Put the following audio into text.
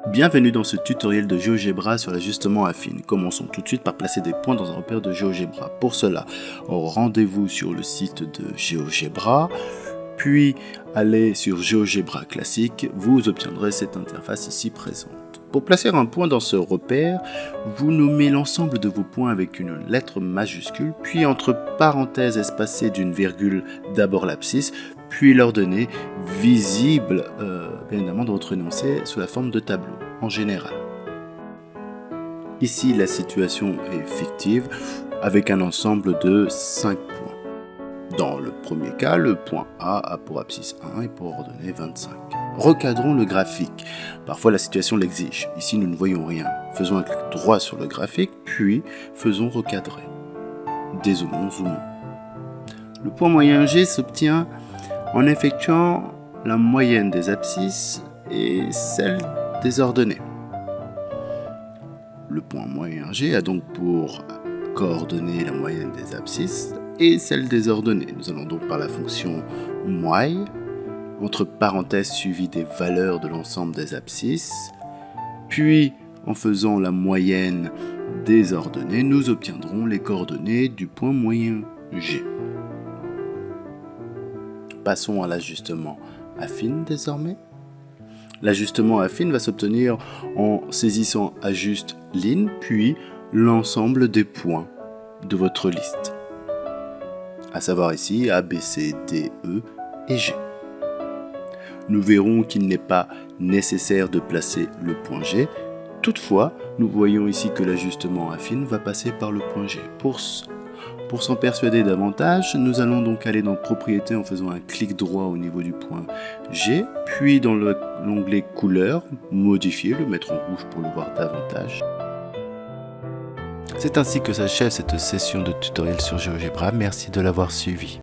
Bienvenue dans ce tutoriel de GeoGebra sur l'ajustement affine. Commençons tout de suite par placer des points dans un repère de GeoGebra. Pour cela, rendez-vous sur le site de GeoGebra, puis allez sur GeoGebra classique, vous obtiendrez cette interface ici présente. Pour placer un point dans ce repère, vous nommez l'ensemble de vos points avec une lettre majuscule, puis entre parenthèses espacées d'une virgule, d'abord l'abscisse, puis l'ordonnée visible bien évidemment dans votre énoncé sous la forme de tableau en général. Ici, la situation est fictive avec un ensemble de 5 points. Dans le premier cas, le point A a pour abscisse 1 et pour ordonnée 25. Recadrons le graphique. Parfois, la situation l'exige. Ici, nous ne voyons rien. Faisons un clic droit sur le graphique, puis faisons recadrer. Dézoomons, zoomons. Le point moyen G s'obtient en effectuant la moyenne des abscisses et celle des ordonnées. Le point moyen G a donc pour coordonnée la moyenne des abscisses et celle des ordonnées. Nous allons donc par la fonction moy, entre parenthèses suivi des valeurs de l'ensemble des abscisses, puis en faisant la moyenne des ordonnées, nous obtiendrons les coordonnées du point moyen G. Passons à l'ajustement affine désormais. L'ajustement affine va s'obtenir en saisissant ajuste ligne, puis l'ensemble des points de votre liste, à savoir ici A, B, C, D, E et G. Nous verrons qu'il n'est pas nécessaire de placer le point G. Toutefois, nous voyons ici que l'ajustement affine va passer par le point G. Pour s'en persuader davantage, nous allons donc aller dans Propriétés en faisant un clic droit au niveau du point G, puis dans l'onglet Couleur, modifier, le mettre en rouge pour le voir davantage. C'est ainsi que s'achève cette session de tutoriel sur GeoGebra. Merci de l'avoir suivi.